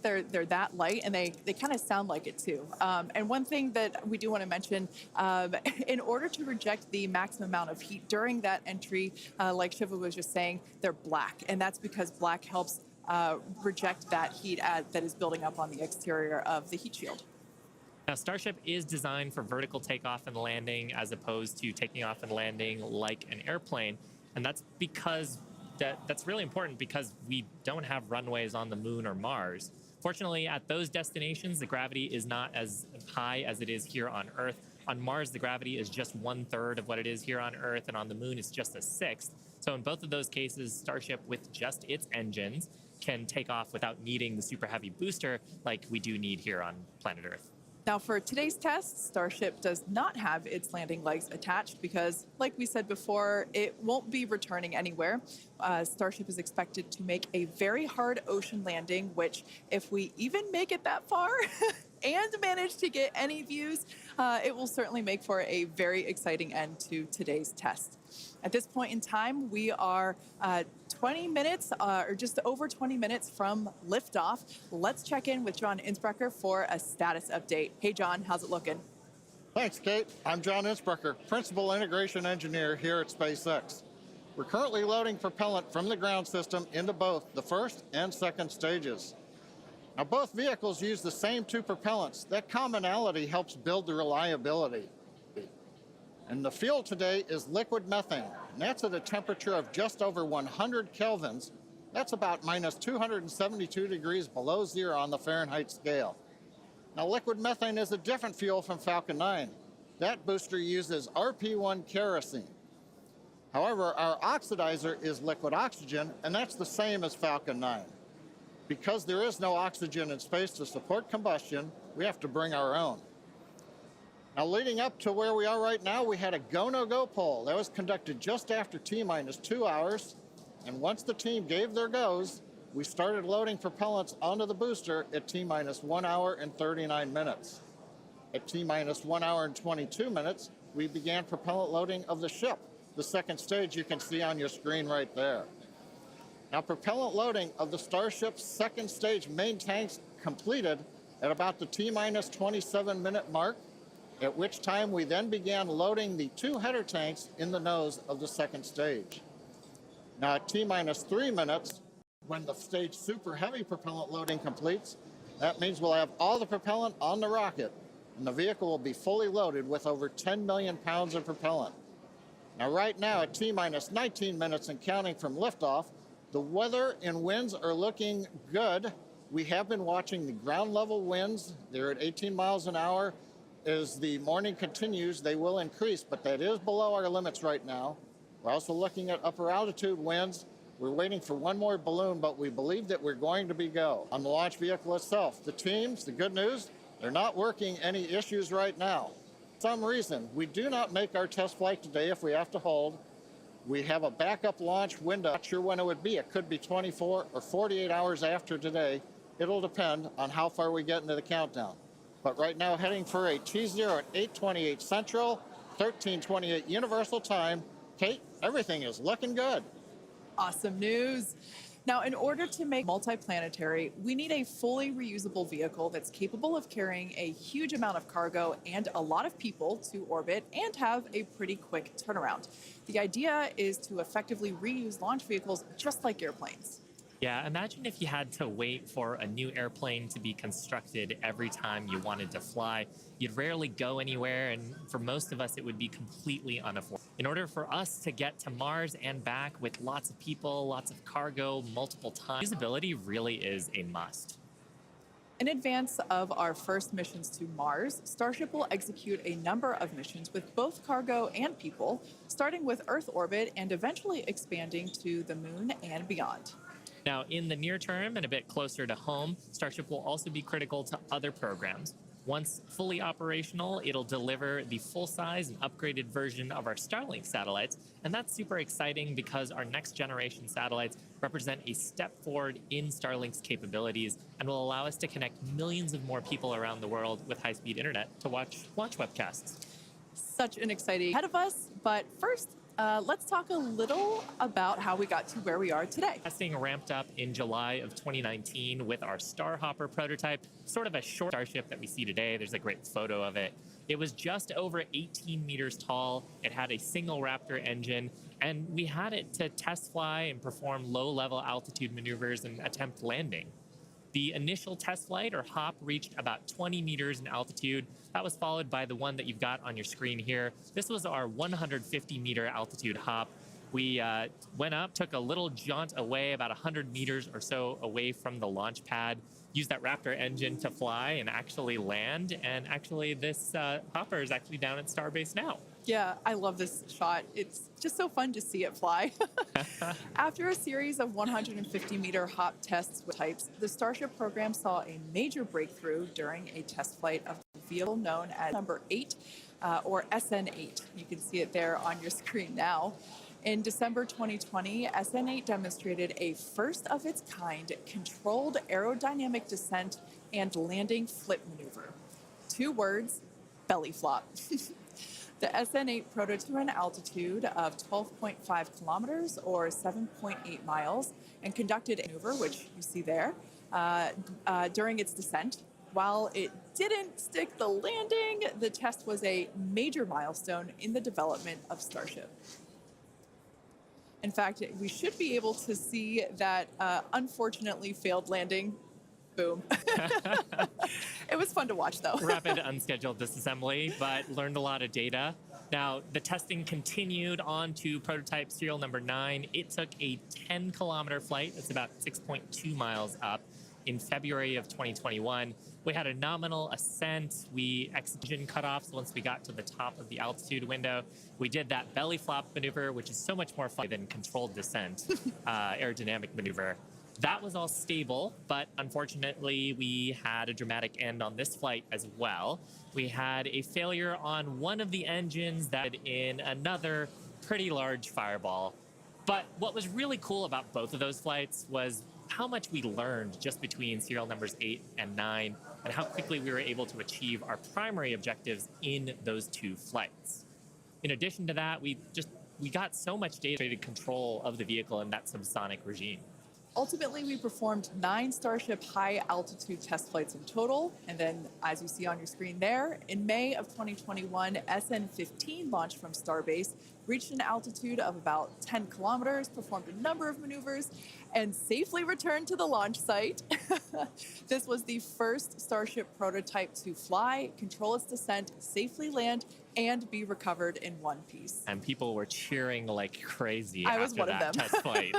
they're that light, and they kind of sound like it too. And one thing that we do want to mention, in order to reject the maximum amount of heat during that entry, like Shiva was just saying, they're black, and that's because black helps reject that heat that is building up on the exterior of the heat shield. Now, Starship is designed for vertical takeoff and landing as opposed to taking off and landing like an airplane. And that's because that's really important because we don't have runways on the moon or Mars. Fortunately, at those destinations, the gravity is not as high as it is here on Earth. On Mars, the gravity is just 1/3 of what it is here on Earth, and on the moon, it's just 1/6. So in both of those cases, Starship, with just its engines, can take off without needing the super heavy booster like we do need here on planet Earth. Now, for today's test, Starship does not have its landing legs attached because, like we said before, it won't be returning anywhere. Starship is expected to make a very hard ocean landing, which, if we even make it that far and manage to get any views, it will certainly make for a very exciting end to today's test. At this point in time, we are 20 minutes, or just over 20 minutes from liftoff. Let's check in with John Innsbrucker for a status update. Hey, John, how's it looking? Thanks, Kate. I'm John Innsbrucker, Principal Integration Engineer here at SpaceX. We're currently loading propellant from the ground system into both the first and second stages. Now, both vehicles use the same two propellants. That commonality helps build the reliability. And the fuel today is liquid methane, and that's at a temperature of just over 100 kelvins. That's about minus 272 degrees below zero on the Fahrenheit scale. Now, liquid methane is a different fuel from Falcon 9. That booster uses RP1 kerosene. However, our oxidizer is liquid oxygen, and that's the same as Falcon 9. Because there is no oxygen in space to support combustion, we have to bring our own. Now, leading up to where we are right now, we had a go, no-go poll. That was conducted just after T-minus 2 hours. And once the team gave their goes, we started loading propellants onto the booster at T-minus 1 hour and 39 minutes. At T-minus 1 hour and 22 minutes, we began propellant loading of the ship. The second stage you can see on your screen right there. Now, propellant loading of the Starship's second stage main tanks completed at about the T-minus 27-minute mark, at which time we then began loading the two header tanks in the nose of the second stage. Now, at T-minus 3 minutes, when the stage super heavy propellant loading completes, that means we'll have all the propellant on the rocket, and the vehicle will be fully loaded with over 10 million pounds of propellant. Now, right now, at T-minus 19 minutes and counting from liftoff, the weather and winds are looking good. We have been watching the ground level winds. They're at 18 miles an hour. As the morning continues, they will increase, but that is below our limits right now. We're also looking at upper altitude winds. We're waiting for one more balloon, but we believe that we're going to be go. On the launch vehicle itself, the teams, the good news, they're not working any issues right now. For some reason, we do not make our test flight today if we have to hold. We have a backup launch window. Not sure when it would be. It could be 24 or 48 hours after today. It'll depend on how far we get into the countdown. But right now, heading for a T0 at 8:28 Central, 13:28 Universal Time. Kate, everything is looking good. Awesome news. Now, in order to make multiplanetary, we need a fully reusable vehicle that's capable of carrying a huge amount of cargo and a lot of people to orbit and have a pretty quick turnaround. The idea is to effectively reuse launch vehicles just like airplanes. Yeah, imagine if you had to wait for a new airplane to be constructed every time you wanted to fly. You'd rarely go anywhere, and for most of us, it would be completely unaffordable. In order for us to get to Mars and back with lots of people, lots of cargo, multiple times, usability really is a must. In advance of our first missions to Mars, Starship will execute a number of missions with both cargo and people, starting with Earth orbit and eventually expanding to the Moon and beyond. Now, in the near term and a bit closer to home, Starship will also be critical to other programs. Once fully operational, it'll deliver the full-size and upgraded version of our Starlink satellites, and that's super exciting because our next-generation satellites represent a step forward in Starlink's capabilities and will allow us to connect millions of more people around the world with high-speed internet to watch launch webcasts. Such an exciting ahead of us, but first, Let's talk a little about how we got to where we are today. Testing ramped up in July of 2019 with our Starhopper prototype, sort of a short Starship that we see today. There's a great photo of it. It was just over 18 meters tall. It had a single Raptor engine, and we had it to test fly and perform low-level altitude maneuvers and attempt landing. The initial test flight, or hop, reached about 20 meters in altitude. That was followed by the one that you've got on your screen here. This was our 150-meter altitude hop. We went up, took a little jaunt away, about 100 meters or so away from the launch pad, used that Raptor engine to fly and actually land. And actually, this hopper is actually down at Starbase now. Yeah, I love this shot. It's just so fun to see it fly. After a series of 150-meter hop tests with types, the Starship program saw a major breakthrough during a test flight of the vehicle known as number 8, or SN8. You can see it there on your screen now. In December 2020, SN8 demonstrated a first-of-its-kind controlled aerodynamic descent and landing flip maneuver. 2 words, belly flop. The SN8 prototype to an altitude of 12.5 kilometers or 7.8 miles and conducted a maneuver, which you see there, during its descent. While it didn't stick the landing, the test was a major milestone in the development of Starship. In fact, we should be able to see that unfortunately failed landing. Boom. It was fun to watch, though. Rapid unscheduled disassembly, but learned a lot of data. Now, the testing continued on to prototype serial number 9. It took a 10-kilometer flight. That's about 6.2 miles up in February of 2021. We had a nominal ascent. We executed cutoffs once we got to the top of the altitude window. We did that belly flop maneuver, which is so much more fun than controlled descent, aerodynamic maneuver. That was all stable, but unfortunately, we had a dramatic end on this flight as well. We had a failure on one of the engines that in another pretty large fireball. But what was really cool about both of those flights was how much we learned just between serial numbers 8 and 9 and how quickly we were able to achieve our primary objectives in those 2 flights. In addition to that, we got so much data control of the vehicle in that subsonic regime. Ultimately, we performed 9 Starship high-altitude test flights in total. And then, as you see on your screen there, in May of 2021, SN15 launched from Starbase, reached an altitude of about 10 kilometers, performed a number of maneuvers, and safely returned to the launch site. This was the first Starship prototype to fly, control its descent, safely land, and be recovered in one piece. And people were cheering like crazy after that test flight.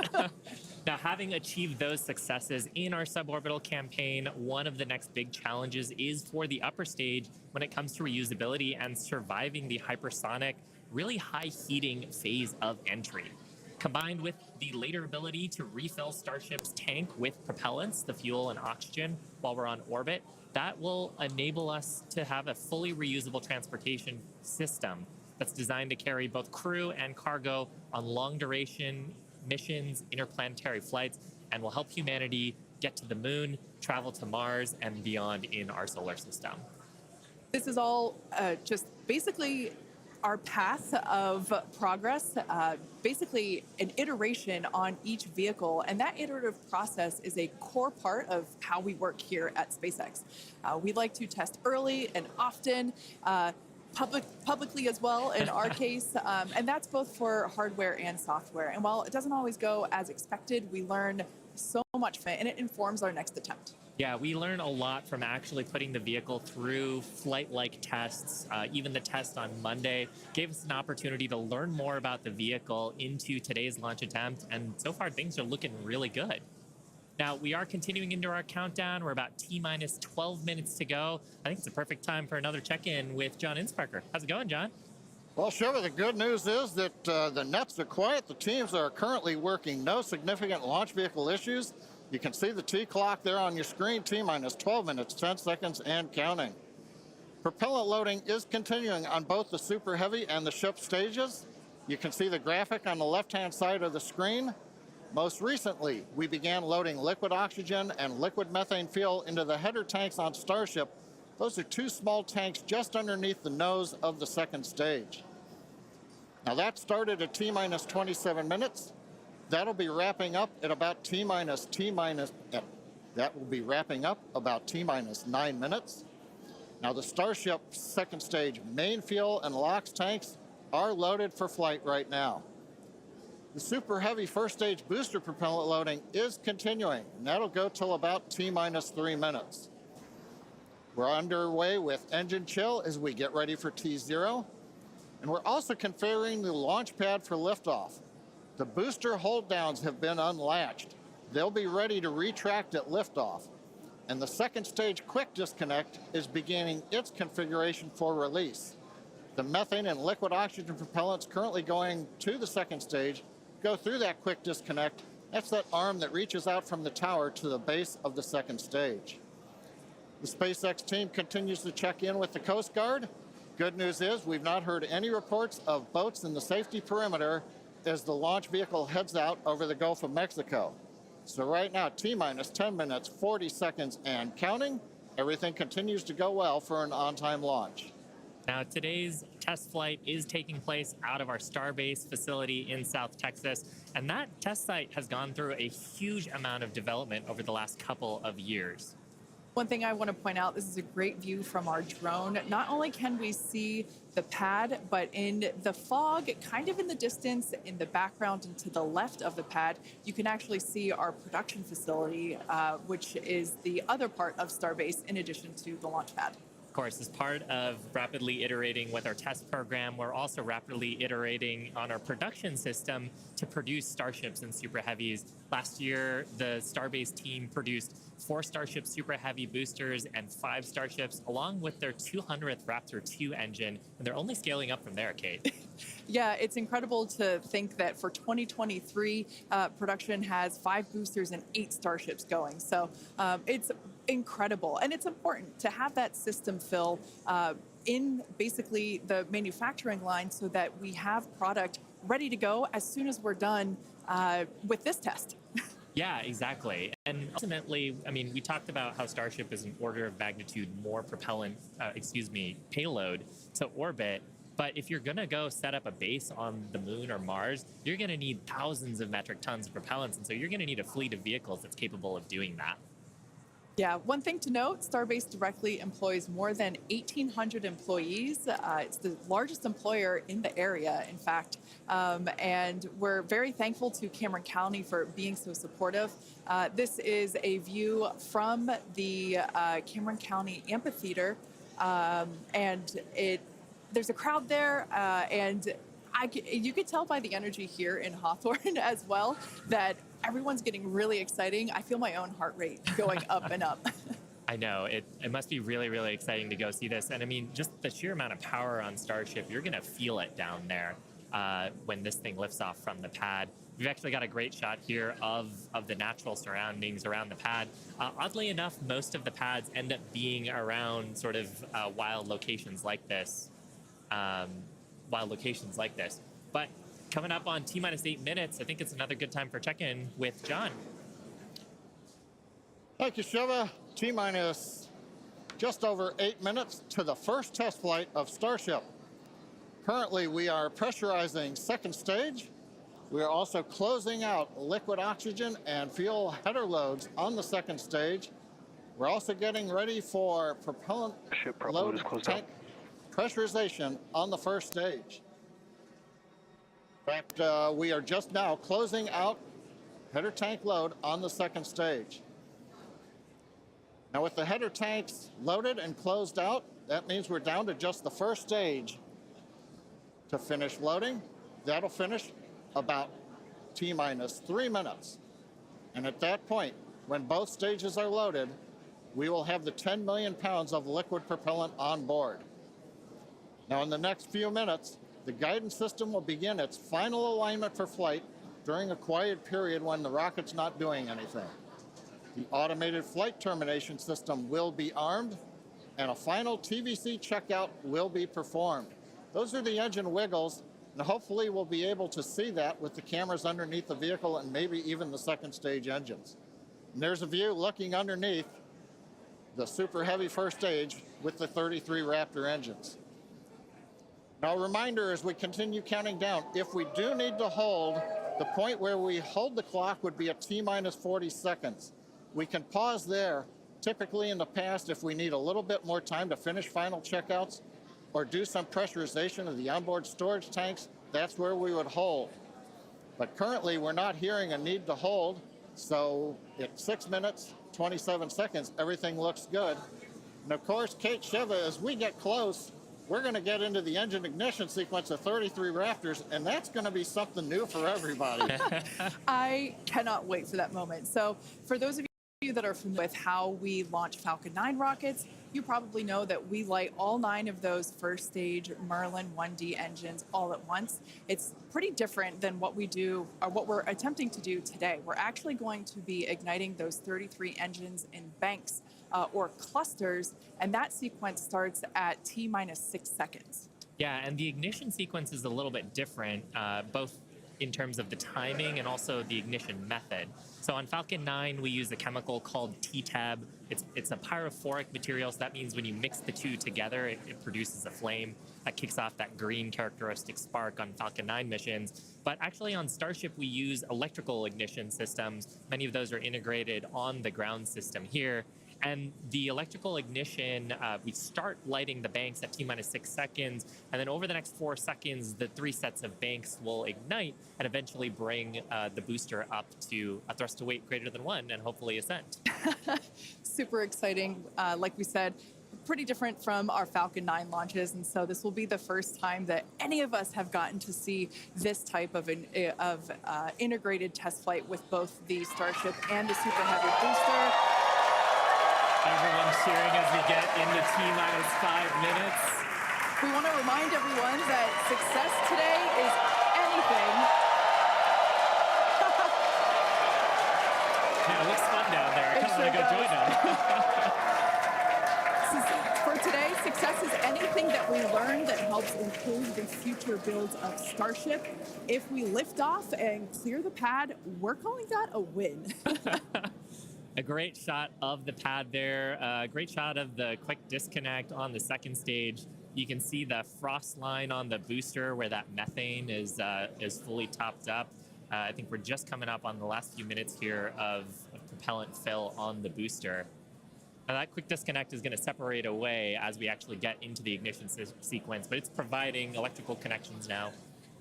Now, having achieved those successes in our suborbital campaign, one of the next big challenges is for the upper stage when it comes to reusability and surviving the hypersonic, really high heating phase of entry. Combined with the later ability to refill Starship's tank with propellants, the fuel and oxygen, while we're on orbit, that will enable us to have a fully reusable transportation system that's designed to carry both crew and cargo on long-duration missions, interplanetary flights, and will help humanity get to the moon, travel to Mars, and beyond in our solar system. This is all just basically our path of progress, basically an iteration on each vehicle. And that iterative process is a core part of how we work here at SpaceX. We like to test early and often, publicly as well in our case, and that's both for hardware and software. And while it doesn't always go as expected, we learn so much from it, and it informs our next attempt. Yeah, we learn a lot from actually putting the vehicle through flight-like tests. Even the test on Monday gave us an opportunity to learn more about the vehicle into today's launch attempt, and so far things are looking really good. Now, we are continuing into our countdown. We're about T-minus 12 minutes to go. I think it's a perfect time for another check-in with John Insparker. How's it going, John? Well, Shiva, the good news is that the nets are quiet. The teams are currently working. No significant launch vehicle issues. You can see the T clock there on your screen, T-minus 12 minutes, 10 seconds, and counting. Propellant loading is continuing on both the Super Heavy and the ship stages. You can see the graphic on the left-hand side of the screen. Most recently, we began loading liquid oxygen and liquid methane fuel into the header tanks on Starship. Those are 2 small tanks just underneath the nose of the second stage. Now that started at T minus 27 minutes. That'll be wrapping up at about that will be wrapping up about T minus 9 minutes. Now the Starship second stage main fuel and LOX tanks are loaded for flight right now. The super heavy first stage booster propellant loading is continuing, and that'll go till about T minus 3 minutes. We're underway with engine chill as we get ready for T0, and we're also configuring the launch pad for liftoff. The booster hold downs have been unlatched. They'll be ready to retract at liftoff, and the second stage quick disconnect is beginning its configuration for release. The methane and liquid oxygen propellants currently going to the second stage go through that quick disconnect. That's that arm that reaches out from the tower to the base of the second stage. The SpaceX team continues to check in with the Coast Guard. Good news is we've not heard any reports of boats in the safety perimeter as the launch vehicle heads out over the Gulf of Mexico. So right now, T minus 10 minutes, 40 seconds and counting. Everything continues to go well for an on-time launch. Now, today's test flight is taking place out of our Starbase facility in South Texas, and that test site has gone through a huge amount of development over the last couple of years. One thing I want to point out, this is a great view from our drone. Not only can we see the pad, but in the fog, kind of in the distance, in the background and to the left of the pad, you can actually see our production facility, which is the other part of Starbase in addition to the launch pad. Of course, as part of rapidly iterating with our test program, we're also rapidly iterating on our production system to produce Starships and Super Heavies. Last year, the Starbase team produced 4 Starship Super Heavy boosters and 5 Starships, along with their 200th Raptor 2 engine, and they're only scaling up from there, Kate. Yeah, it's incredible to think that for 2023, production has 5 boosters and 8 Starships going. So it's incredible. And it's important to have that system fill in basically the manufacturing line so that we have product ready to go as soon as we're done with this test. Yeah, exactly. And ultimately, I mean, we talked about how Starship is an order of magnitude more payload to orbit. But if you're going to go set up a base on the moon or Mars, you're going to need thousands of metric tons of propellants. And so you're going to need a fleet of vehicles that's capable of doing that. Yeah, one thing to note, Starbase directly employs more than 1,800 employees. It's the largest employer in the area, in fact. And we're very thankful to Cameron County for being so supportive. This is a view from the Cameron County Amphitheater. And there's a crowd there, and you could tell by the energy here in Hawthorne as well that everyone's getting really exciting. I feel my own heart rate going up and up. I know. It must be really, really exciting to go see this. And I mean, just the sheer amount of power on Starship, you're going to feel it down there when this thing lifts off from the pad. We've actually got a great shot here of the natural surroundings around the pad. Oddly enough, most of the pads end up being around sort of wild locations like this. But coming up on T minus 8 minutes, I think it's another good time for check-in with John. Thank you, Shiva. T minus just over 8 minutes to the first test flight of Starship. Currently, we are pressurizing second stage. We are also closing out liquid oxygen and fuel header loads on the second stage. We're also getting ready for propellant load tank pressurization on the first stage. In fact, we are just now closing out header tank load on the second stage. Now with the header tanks loaded and closed out, that means we're down to just the first stage to finish loading. That'll finish about T minus 3 minutes. And at that point, when both stages are loaded, we will have the 10 million pounds of liquid propellant on board. Now in the next few minutes, the guidance system will begin its final alignment for flight during a quiet period when the rocket's not doing anything. The automated flight termination system will be armed, and a final TVC checkout will be performed. Those are the engine wiggles, and hopefully we'll be able to see that with the cameras underneath the vehicle and maybe even the second stage engines. And there's a view looking underneath the super heavy first stage with the 33 Raptor engines. Now, a reminder as we continue counting down, if we do need to hold, the point where we hold the clock would be at T-minus 40 seconds. We can pause there. Typically in the past, if we need a little bit more time to finish final checkouts or do some pressurization of the onboard storage tanks, that's where we would hold. But currently, we're not hearing a need to hold, so at 6 minutes, 27 seconds, everything looks good. And of course, Kate Shiva, as we get close, we're going to get into the engine ignition sequence of 33 Raptors, and that's going to be something new for everybody. I cannot wait for that moment. So for those of you that are familiar with how we launch Falcon 9 rockets, you probably know that we light all 9 of those first stage Merlin 1D engines all at once. It's pretty different than what we do, or what we're attempting to do today. We're actually going to be igniting those 33 engines in banks or clusters, and that sequence starts at T-minus 6 seconds. Yeah, and the ignition sequence is a little bit different, both in terms of the timing and also the ignition method. So on Falcon 9, we use a chemical called T-tab. It's a pyrophoric material, so that means when you mix the two together, it produces a flame that kicks off that green characteristic spark on Falcon 9 missions. But actually on Starship, we use electrical ignition systems. Many of those are integrated on the ground system here. And the electrical ignition, we start lighting the banks at T-minus 6 seconds, and then over the next 4 seconds, the 3 sets of banks will ignite and eventually bring the booster up to a thrust to weight greater than 1 and hopefully ascent. Super exciting. Like we said, pretty different from our Falcon 9 launches, and so this will be the first time that any of us have gotten to see this type of integrated test flight with both the Starship and the Super Heavy booster. Everyone's cheering as we get into T-minus 5 minutes. We want to remind everyone that success today is anything. Yeah, it looks fun down there. I kind of want to go join them. For today, success is anything that we learn that helps improve the future builds of Starship. If we lift off and clear the pad, we're calling that a win. A great shot of the pad there, a great shot of the quick disconnect on the second stage. You can see the frost line on the booster where that methane is fully topped up. I think we're just coming up on the last few minutes here of propellant fill on the booster. Now that quick disconnect is going to separate away as we actually get into the ignition sequence, but it's providing electrical connections now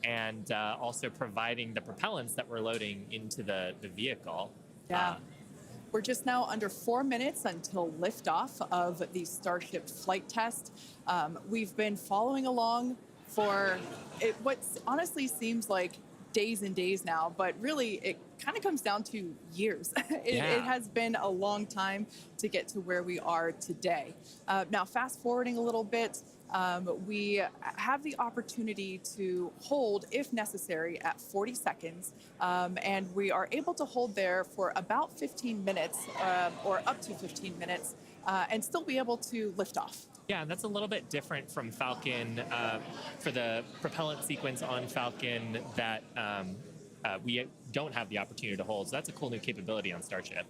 and also providing the propellants that we're loading into the vehicle. Yeah. We're just now under 4 minutes until liftoff of the Starship flight test. We've been following along for what honestly seems like days and days now, but really it kind of comes down to years. It has been a long time to get to where we are today. Now, fast forwarding a little bit, we have the opportunity to hold, if necessary, at 40 seconds, and we are able to hold there for about 15 minutes or up to 15 minutes and still be able to lift off. Yeah, and that's a little bit different from Falcon for the propellant sequence on Falcon that we don't have the opportunity to hold. So that's a cool new capability on Starship.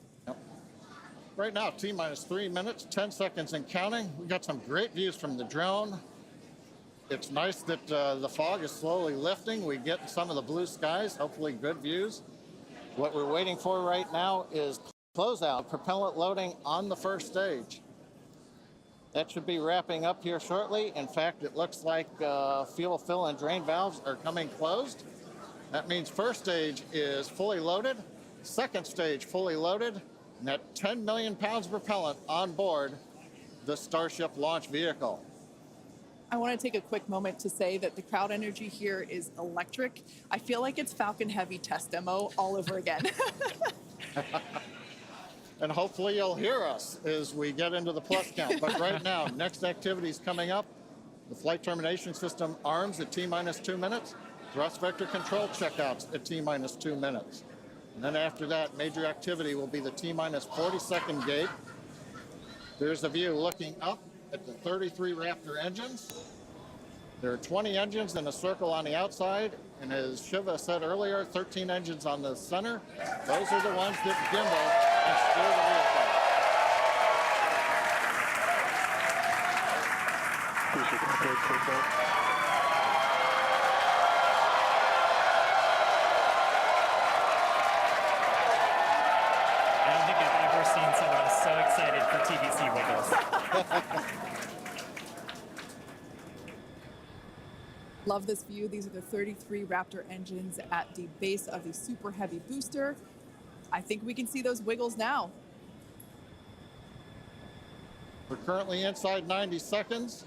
Right now, T-minus 3 minutes, 10 seconds and counting. We got some great views from the drone. It's nice that the fog is slowly lifting. We get some of the blue skies, hopefully good views. What we're waiting for right now is closeout, propellant loading on the first stage. That should be wrapping up here shortly. In fact, it looks like fuel fill and drain valves are coming closed. That means first stage is fully loaded, second stage fully loaded, and that 10 million pounds of propellant on board the Starship launch vehicle. I want to take a quick moment to say that the crowd energy here is electric. I feel like it's Falcon Heavy test demo all over again. And hopefully you'll hear us as we get into the plus count. But right now, next activity is coming up. The flight termination system arms at T-minus 2 minutes. Thrust vector control checkouts at T-minus 2 minutes. And then after that, major activity will be the T-minus 40-second gate. There's a view looking up at the 33 Raptor engines. There are 20 engines in a circle on the outside, and as Shiva said earlier, 13 engines on the center. Those are the ones that gimbal and steer the vehicle. Love this view. These are the 33 Raptor engines at the base of the super heavy booster. I think we can see those wiggles now. We're currently inside 90 seconds.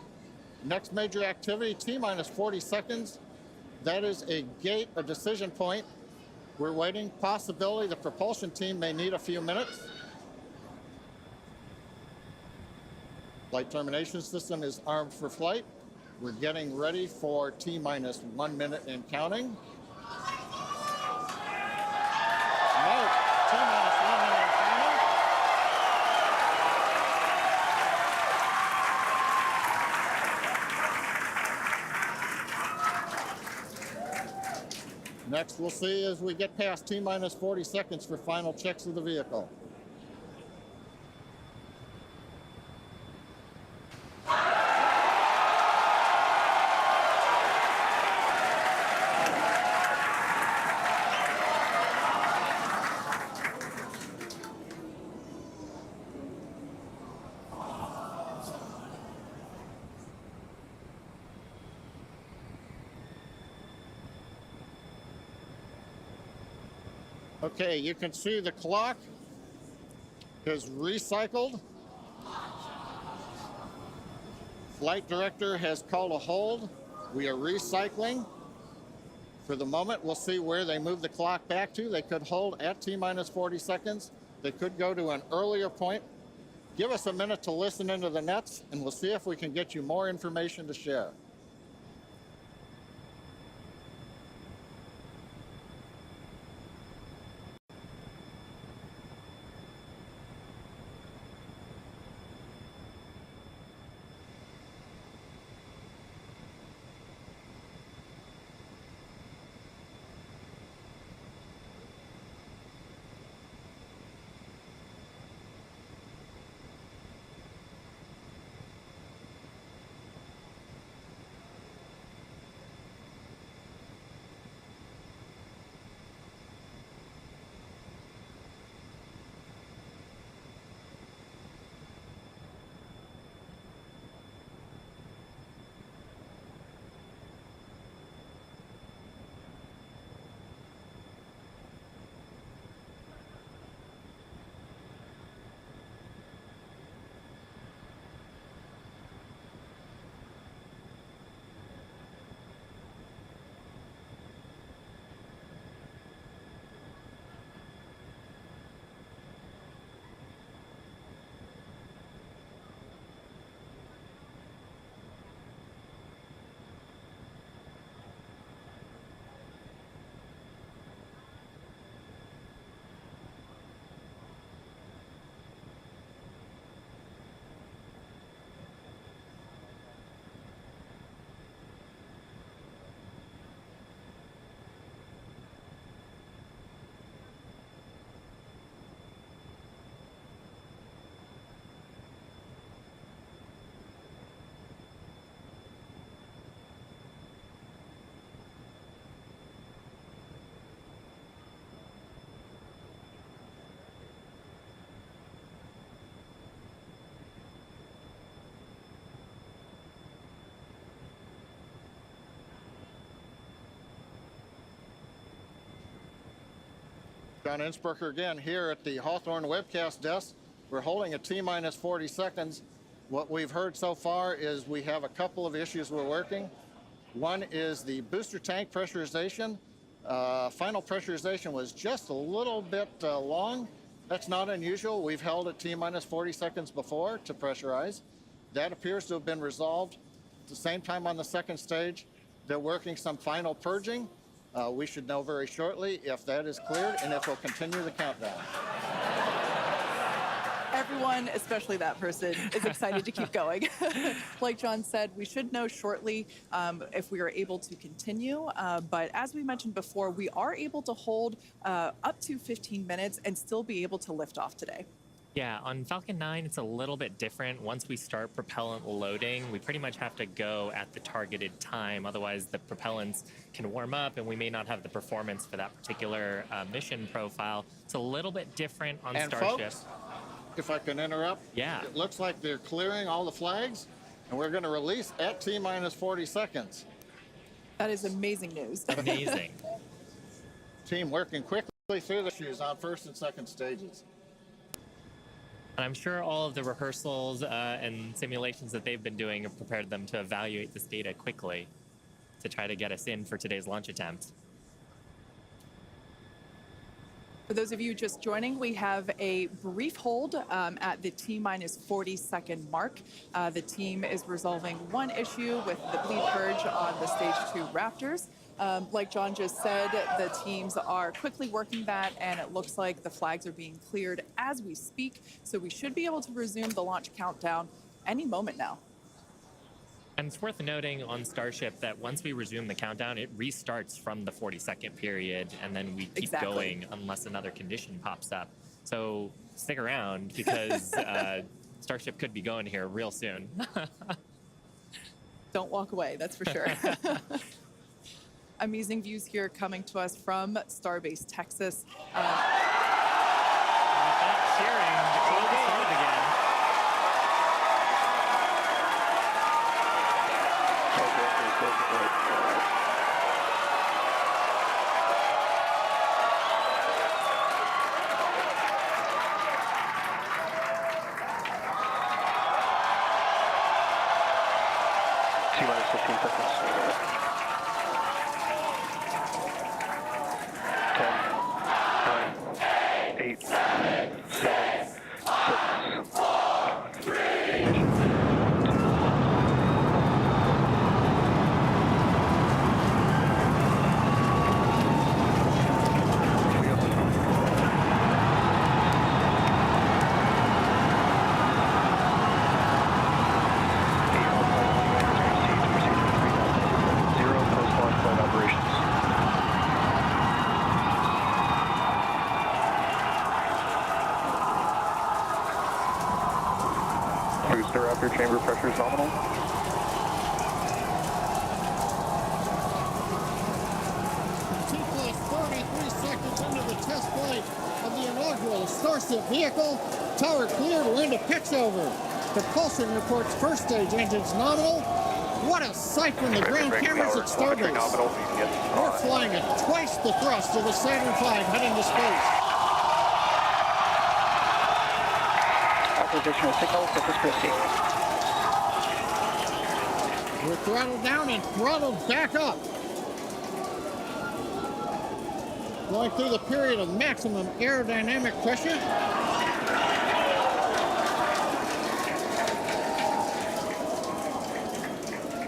Next major activity, T-minus 40 seconds. That is a gate, a decision point. We're waiting. Possibility the propulsion team may need a few minutes. Flight termination system is armed for flight. We're getting ready for T-minus 1 minute and counting. No, T-minus 1 minute and counting. Next, we'll see as we get past T-minus 40 seconds for final checks of the vehicle. Okay, you can see the clock is recycled. Flight director has called a hold. We are recycling. For the moment, we'll see where they move the clock back to. They could hold at T-minus 40 seconds. They could go to an earlier point. Give us a minute to listen into the nets, and we'll see if we can get you more information to share. John Innsbrucker again here at the Hawthorne webcast desk. We're holding a T-minus 40 seconds. What we've heard so far is we have a couple of issues we're working. One is the booster tank pressurization. Final pressurization was just a little bit long. That's not unusual. We've held at T-minus 40 seconds before to pressurize. That appears to have been resolved. At the same time on the second stage, they're working some final purging. We should know very shortly if that is cleared and if we'll continue the countdown. Everyone, especially that person, is excited to keep going. Like John said, we should know shortly if we are able to continue. But as we mentioned before, we are able to hold up to 15 minutes and still be able to lift off today. Yeah, on Falcon 9, it's a little bit different. Once we start propellant loading, we pretty much have to go at the targeted time. Otherwise, the propellants can warm up and we may not have the performance for that particular mission profile. It's a little bit different on Starship. Folks, if I can interrupt. Yeah. It looks like they're clearing all the flags, and we're going to release at T minus 40 seconds. That is amazing news. Amazing. Team working quickly through the issues on first and second stages. And I'm sure all of the rehearsals and simulations that they've been doing have prepared them to evaluate this data quickly to try to get us in for today's launch attempt. For those of you just joining, we have a brief hold at the T minus 40 second mark. The team is resolving one issue with the bleed purge on the stage 2 Raptors. Like John just said, the teams are quickly working that, and it looks like the flags are being cleared as we speak. So we should be able to resume the launch countdown any moment now. And it's worth noting on Starship that once we resume the countdown, it restarts from the 40-second period, and then we keep going unless another condition pops up. So stick around, because Starship could be going here real soon. Don't walk away, that's for sure. Amazing views here coming to us from Starbase, Texas. Cheering to close the start again. T-minus 15 seconds. 10, 9, 8, 7, 6, 5, 3, Booster after chamber pressure is nominal. T+33 seconds into the test flight of the inaugural Starship vehicle. Tower cleared, we're into pitch over. Propulsion reports first stage engines nominal. What a sight from the ground cameras at Starbase. We're flying at twice the thrust of the Saturn V heading to space. Acquisition of signal, Corpus Christi. We're throttled down and throttled back up. Going through the period of maximum aerodynamic pressure.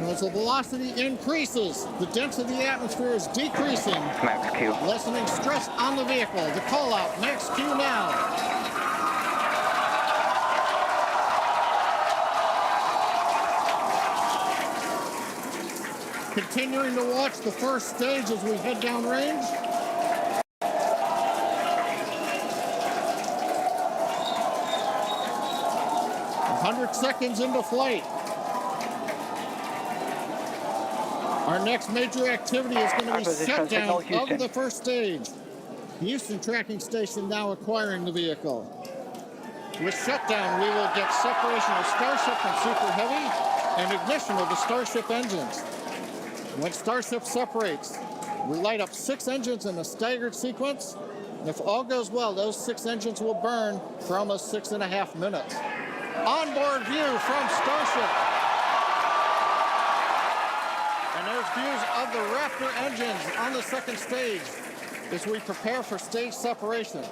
As the velocity increases, the density of the atmosphere is decreasing. Max Q. Lessening stress on the vehicle. The call out, max Q now. Continuing to watch the first stage as we head down range. "100 seconds into flight. Our next major activity is going to be shutdown of the first stage. The Houston tracking station now acquiring the vehicle. With shutdown, we will get separation of Starship from Super Heavy and ignition of the Starship engines. When Starship separates, we light up 6 engines in a staggered sequence. And if all goes well, those 6 engines will burn for almost 6.5 minutes. Onboard view from Starship. And there's views of the Raptor engines on the second stage as we prepare for stage separation.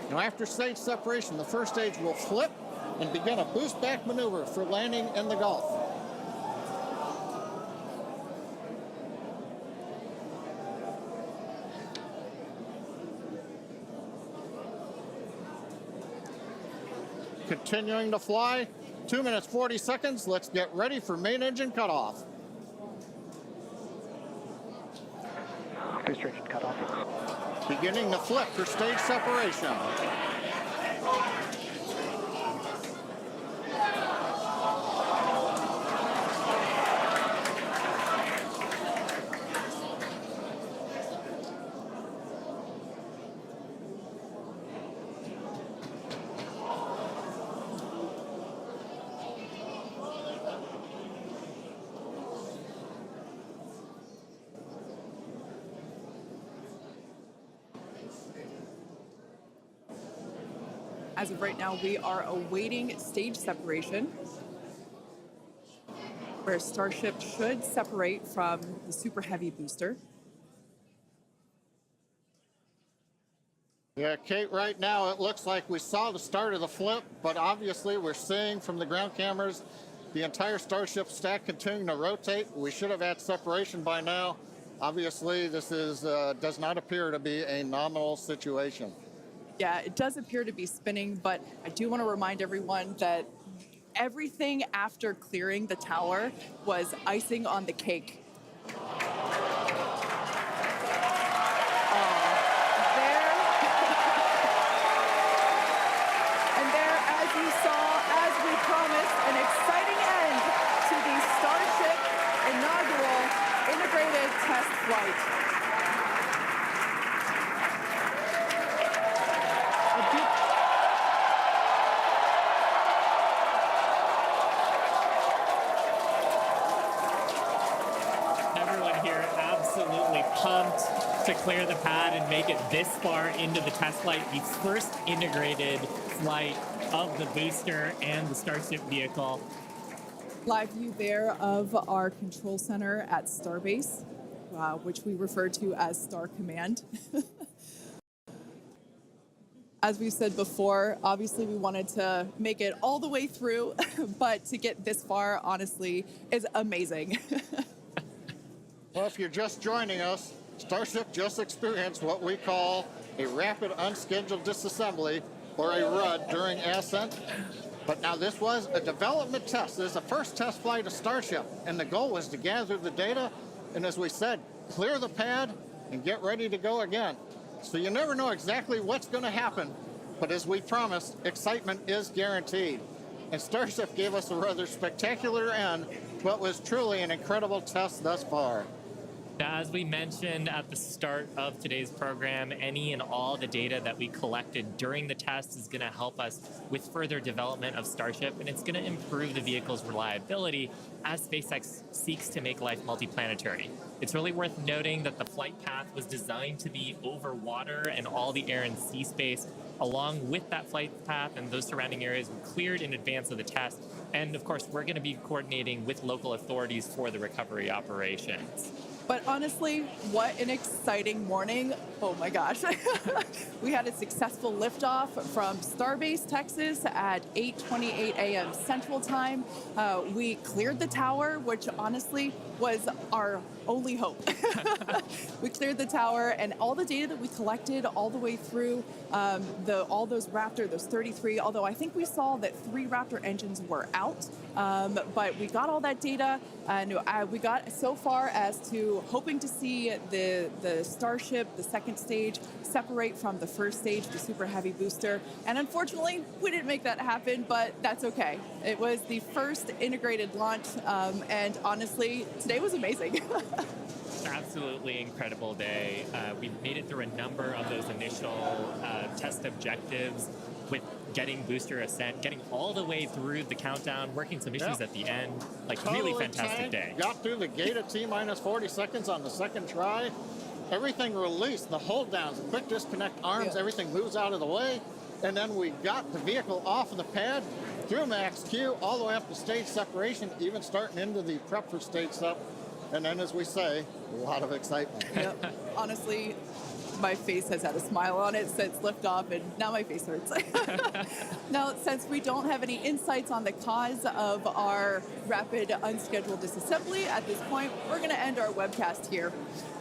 Now, after stage separation, the first stage will flip and begin a boost back maneuver for landing in the Gulf. Continuing to fly, 2 minutes 40 seconds. Let's get ready for main engine cutoff. Booster engine cutoff. Beginning the flip for stage separation. As of right now, we are awaiting stage separation, where Starship should separate from the Super Heavy booster. Yeah, Kate, right now it looks like we saw the start of the flip, but obviously we're seeing from the ground cameras the entire Starship stack continuing to rotate. We should have had separation by now. Obviously, this is does not appear to be a nominal situation. Yeah, it does appear to be spinning, but I do want to remind everyone that everything after clearing the tower was icing on the cake. An exciting end to the Starship inaugural integrated test flight. Everyone here absolutely pumped to clear the pad and make it this far into the test flight, the first integrated flight of the booster and the Starship vehicle. Live view there of our control center at Starbase, which we refer to as Star Command. As we said before, obviously we wanted to make it all the way through, but to get this far, honestly, is amazing. Well, if you're just joining us, Starship just experienced what we call a rapid unscheduled disassembly, or a RUD, during ascent. But now this was a development test. This is the first test flight of Starship, and the goal was to gather the data, and as we said, clear the pad and get ready to go again. So you never know exactly what's going to happen, but as we promised, excitement is guaranteed. And Starship gave us a rather spectacular end, what was truly an incredible test thus far. As we mentioned at the start of today's program, any and all the data that we collected during the test is going to help us with further development of Starship, and it's going to improve the vehicle's reliability as SpaceX seeks to make life multiplanetary. It's really worth noting that the flight path was designed to be over water and all the air and sea space. Along with that flight path and those surrounding areas were cleared in advance of the test. And of course, we're going to be coordinating with local authorities for the recovery operations. But honestly, what an exciting morning. Oh my gosh. We had a successful liftoff from Starbase, Texas at 8:28 a.m. Central Time. We cleared the tower, which honestly was our only hope. We cleared the tower, and all the data that we collected all the way through all those Raptor, those 33, although I think we saw that 3 Raptor engines were out, but we got all that data, and we got so far as to hoping to see the Starship, the second stage, separate from the first stage, the Super Heavy booster. And unfortunately, we didn't make that happen, but that's okay. It was the first integrated launch, and honestly, today was amazing. Absolutely incredible day. We made it through a number of those initial test objectives with getting booster ascent, getting all the way through the countdown, working some issues at the end. Like, really fantastic day. Got through the gate at T-minus 40 seconds on the second try. Everything released, the hold downs, the quick disconnect arms, everything moves out of the way. And then we got the vehicle off of the pad, through max Q, all the way up to stage separation, even starting into the prep for stage sep. And then, as we say, a lot of excitement. Yep. Honestly, my face has had a smile on it since liftoff, and now my face hurts. Now, since we don't have any insights on the cause of our rapid unscheduled disassembly at this point, we're going to end our webcast here.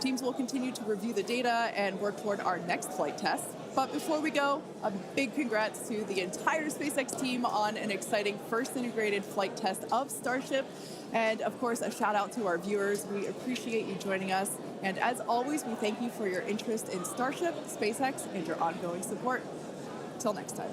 Teams will continue to review the data and work toward our next flight test. But before we go, a big congrats to the entire SpaceX team on an exciting first integrated flight test of Starship. And of course, a shout out to our viewers. We appreciate you joining us. And as always, we thank you for your interest in Starship, SpaceX, and your ongoing support. Till next time.